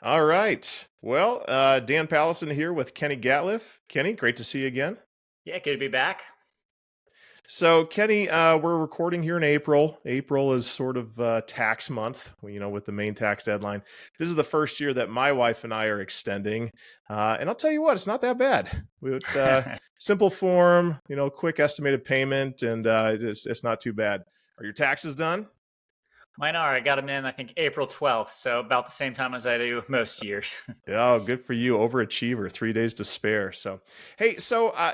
All right. Well, Dan Pallison here with Kenny Gatliff. Kenny, great to see you again. Yeah, good to be back. So, Kenny, we're recording here in April. April is sort of tax month, with the main tax deadline. This is the first year that my wife and I are extending. And I'll tell you what, it's not that bad. Simple form, quick estimated payment, and it's not too bad. Are your taxes done? Mine are. I got them in, I think, April 12th, so about the same time as I do most years. Oh, good for you. Overachiever, 3 days to spare. So, hey,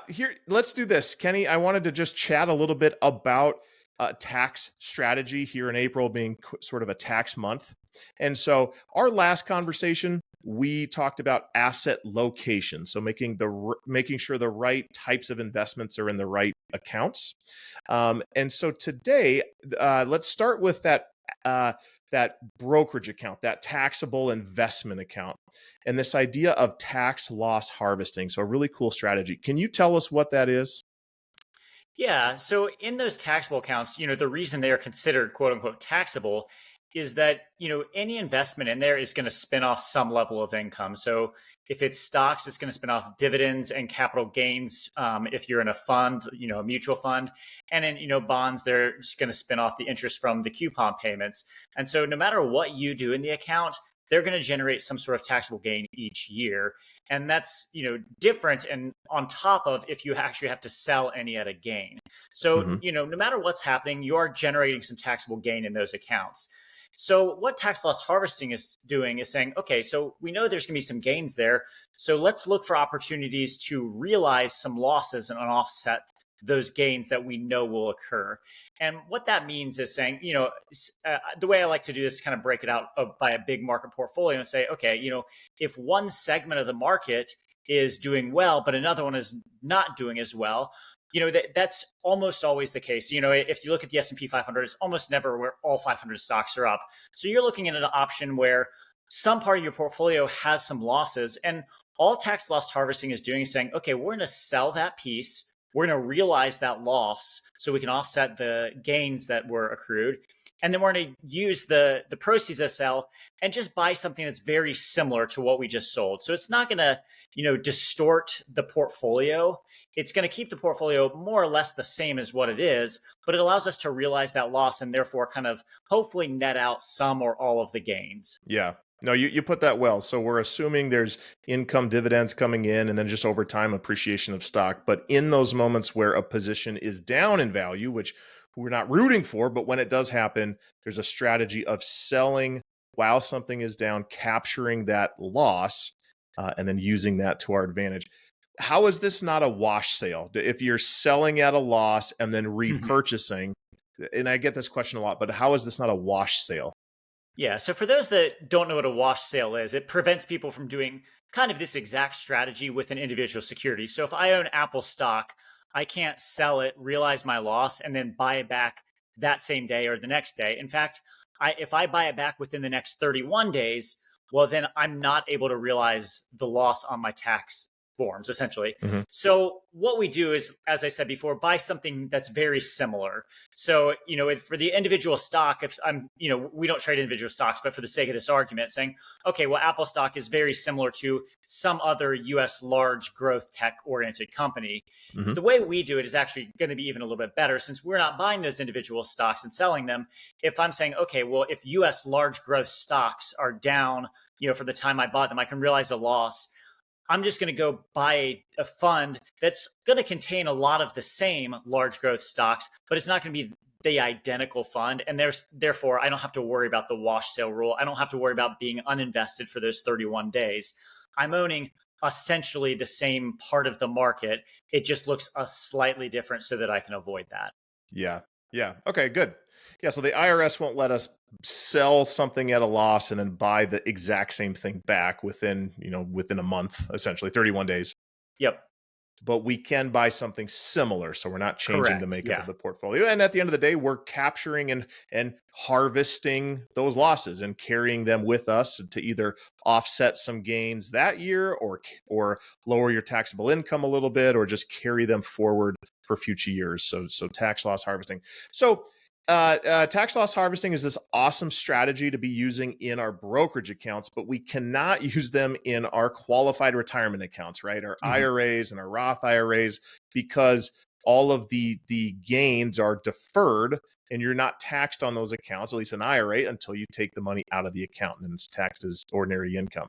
here, let's do this. Kenny, I wanted to just chat a little bit about tax strategy here in April being sort of a tax month. And so, our last conversation, we talked about asset location. So, making sure the right types of investments are in the right accounts. And so, today, let's start with that brokerage account, that taxable investment account, and this idea of tax loss harvesting. So, a really cool strategy. Can you tell us what that is? Yeah, so in those taxable accounts, the reason they are considered quote unquote taxable is that, any investment in there is going to spin off some level of income. So if it's stocks, it's going to spin off dividends and capital gains. If you're in a fund, a mutual fund, and then, bonds, they're just going to spin off the interest from the coupon payments. And so no matter what you do in the account, they're going to generate some sort of taxable gain each year. And that's different and on top of if you actually have to sell any at a gain. So Hmm. no matter what's happening, you are generating some taxable gain in those accounts. So what tax loss harvesting is doing is saying, okay, so we know there's going to be some gains there, so let's look for opportunities to realize some losses and offset those gains that we know will occur. And what that means is saying, the way I like to do this is kind of break it out by a big market portfolio and say, okay, if one segment of the market is doing well, but another one is not doing as well, that's almost always the case. If you look at the S&P 500, it's almost never where all 500 stocks are up. So you're looking at an option where some part of your portfolio has some losses, and all tax loss harvesting is doing is saying, okay, we're going to sell that piece, we're going to realize that loss so we can offset the gains that were accrued. And then we're going to use the proceeds of sell and just buy something that's very similar to what we just sold. So it's not going to, distort the portfolio. It's going to keep the portfolio more or less the same as what it is, but it allows us to realize that loss and therefore kind of hopefully net out some or all of the gains. Yeah. No, you put that well. So we're assuming there's income dividends coming in and then just over time appreciation of stock. But in those moments where a position is down in value, which we're not rooting for, but when it does happen, there's a strategy of selling while something is down, capturing that loss, and then using that to our advantage. How is this not a wash sale? If you're selling at a loss and then repurchasing, and I get this question a lot, but how is this not a wash sale? Yeah. So for those that don't know what a wash sale is, it prevents people from doing kind of this exact strategy with an individual security. So if I own Apple stock, I can't sell it, realize my loss, and then buy it back that same day or the next day. In fact, if I buy it back within the next 31 days, well, then I'm not able to realize the loss on my tax forms, essentially. Mhm. So what we do is, as I said before, buy something that's very similar. So, for the individual stock, if I'm, we don't trade individual stocks, but for the sake of this argument, saying, okay, well, Apple stock is very similar to some other US large growth tech oriented company. Mhm. The way we do it is actually going to be even a little bit better since we're not buying those individual stocks and selling them. If I'm saying, okay, well, if US large growth stocks are down, for the time I bought them, I can realize a loss. I'm just going to go buy a fund that's going to contain a lot of the same large growth stocks, but it's not going to be the identical fund. And therefore, I don't have to worry about the wash sale rule. I don't have to worry about being uninvested for those 31 days. I'm owning essentially the same part of the market. It just looks a slightly different so that I can avoid that. Yeah. Yeah. Okay, good. Yeah, so the IRS won't let us sell something at a loss and then buy the exact same thing back within a month, essentially 31 days. Yep. But we can buy something similar, so we're not changing the Correct. makeup of Yeah. the portfolio. And at the end of the day, we're capturing and harvesting those losses and carrying them with us to either offset some gains that year or lower your taxable income a little bit or just carry them forward for future years. So tax loss harvesting. So Tax loss harvesting is this awesome strategy to be using in our brokerage accounts, but we cannot use them in our qualified retirement accounts, right? Our Mhm. IRAs and our Roth IRAs, because all of the gains are deferred and you're not taxed on those accounts, at least an IRA, until you take the money out of the account, and then it's taxed as ordinary income.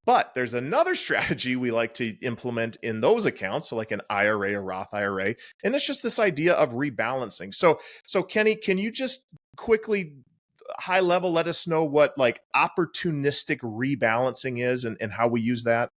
But there's another strategy we like to implement in those accounts, so like an IRA or Roth IRA, and it's just this idea of rebalancing. So Kenny, can you just quickly high level let us know what like opportunistic rebalancing is and how we use that?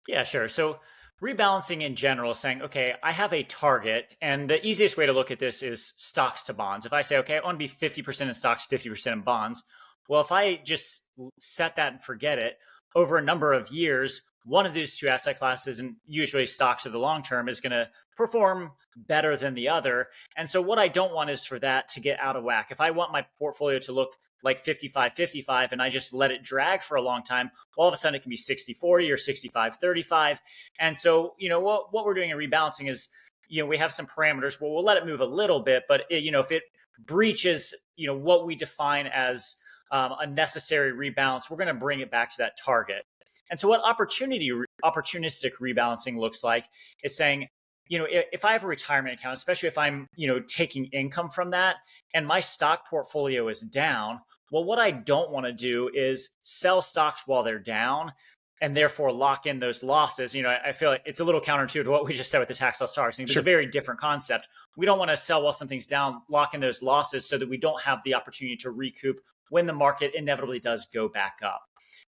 Yeah, sure. So rebalancing in general is saying, okay, I have a target. And the easiest way to look at this is stocks to bonds. If I say, okay, I want to be 50% in stocks, 50% in bonds. Well, if I just set that and forget it over a number of years, one of these two asset classes, and usually stocks of the long term, is going to perform better than the other. And so, what I don't want is for that to get out of whack. If I want my portfolio to look like 55-55 and I just let it drag for a long time, all of a sudden it can be 60-40 or 65-35. And so, what we're doing in rebalancing is, we have some parameters. Well, we'll let it move a little bit, but if it breaches, what we define as a necessary rebalance, we're going to bring it back to that target. And so, what opportunistic rebalancing looks like is saying, if I have a retirement account, especially if I'm, taking income from that, and my stock portfolio is down, well, what I don't want to do is sell stocks while they're down and therefore lock in those losses. I feel like it's a little counterintuitive to what we just said with the tax loss harvesting. It's a Sure. very different concept. We don't want to sell while something's down, lock in those losses so that we don't have the opportunity to recoup when the market inevitably does go back up.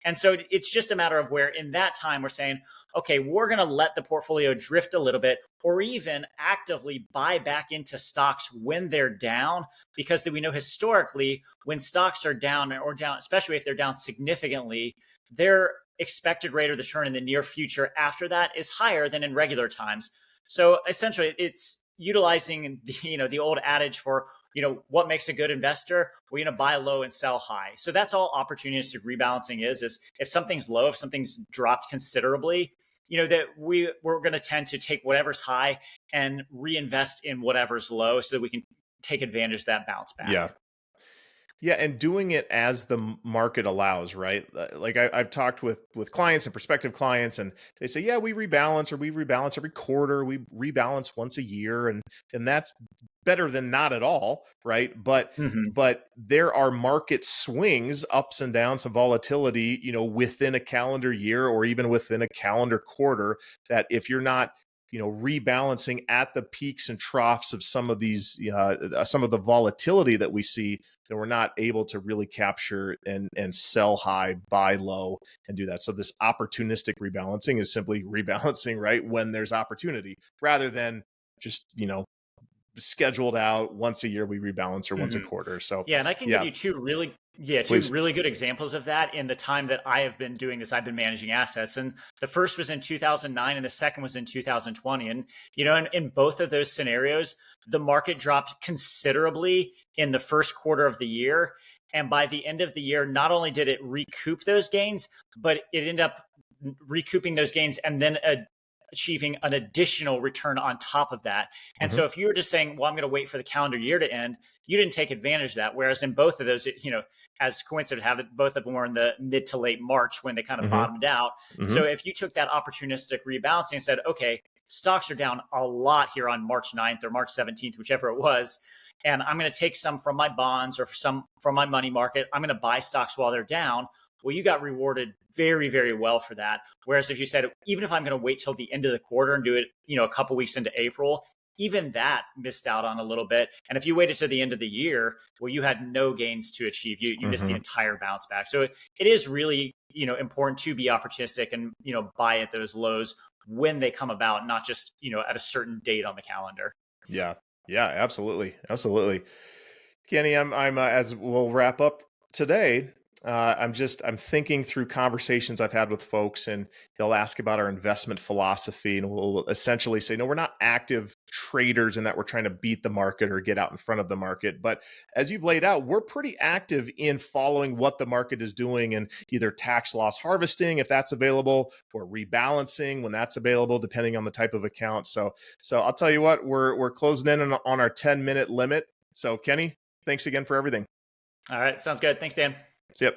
And so it's just a matter of where in that time we're saying, okay, we're going to let the portfolio drift a little bit or even actively buy back into stocks when they're down, because we know historically when stocks are down or down, especially if they're down significantly, their expected rate of return in the near future after that is higher than in regular times. So essentially it's utilizing the old adage for what makes a good investor. We're going to buy low and sell high. So that's all opportunistic rebalancing is if something's low, if something's dropped considerably, that we're going to tend to take whatever's high and reinvest in whatever's low so that we can take advantage of that bounce back. Yeah. Yeah, and doing it as the market allows, right? Like I've talked with clients and prospective clients, and they say, "Yeah, we rebalance, or we rebalance every quarter. We rebalance once a year, and that's better than not at all, right?" But Mhm. but there are market swings, ups and downs, some volatility, within a calendar year or even within a calendar quarter. That if you're not rebalancing at the peaks and troughs of some of these, some of the volatility that we see, then we're not able to really capture and sell high, buy low, and do that. So this opportunistic rebalancing is simply rebalancing right when there's opportunity, rather than just scheduled out once a year we rebalance or once a Mhm. quarter. So Yeah, and I can give yeah, you two please. really good examples of that in the time that I have been doing this. I've been managing assets, and the first was in 2009, and the second was in 2020. And in both of those scenarios, the market dropped considerably in the first quarter of the year, and by the end of the year, not only did it recoup those gains, but it ended up recouping those gains and then achieving an additional return on top of that. And Hmm. so if you were just saying, well, I'm going to wait for the calendar year to end, you didn't take advantage of that. Whereas in both of those, as coincident have it, both of them were in the mid to late March when they kind of Hmm. bottomed out. Hmm. So if you took that opportunistic rebalancing and said, okay, stocks are down a lot here on March 9th or March 17th, whichever it was, and I'm going to take some from my bonds or some from my money market. I'm going to buy stocks while they're down. Well, you got rewarded very, very well for that. Whereas if you said, even if I'm going to wait till the end of the quarter and do it, a couple weeks into April, even that missed out on a little bit. And if you waited to the end of the year, well, you had no gains to achieve. You missed the Hmm. entire bounce back. So it is really, important to be opportunistic and, buy at those lows when they come about, not just, at a certain date on the calendar. Yeah. Yeah, absolutely. Absolutely. Kenny, I'm as we'll wrap up today. I'm thinking through conversations I've had with folks, and they'll ask about our investment philosophy, and we'll essentially say, no, we're not active traders in that we're trying to beat the market or get out in front of the market. But as you've laid out, we're pretty active in following what the market is doing, and either tax loss harvesting if that's available, or rebalancing when that's available, depending on the type of account. So I'll tell you what, we're closing in on our 10-minute limit. So Kenny, thanks again for everything. All right. Sounds good. Thanks, Dan. Yep.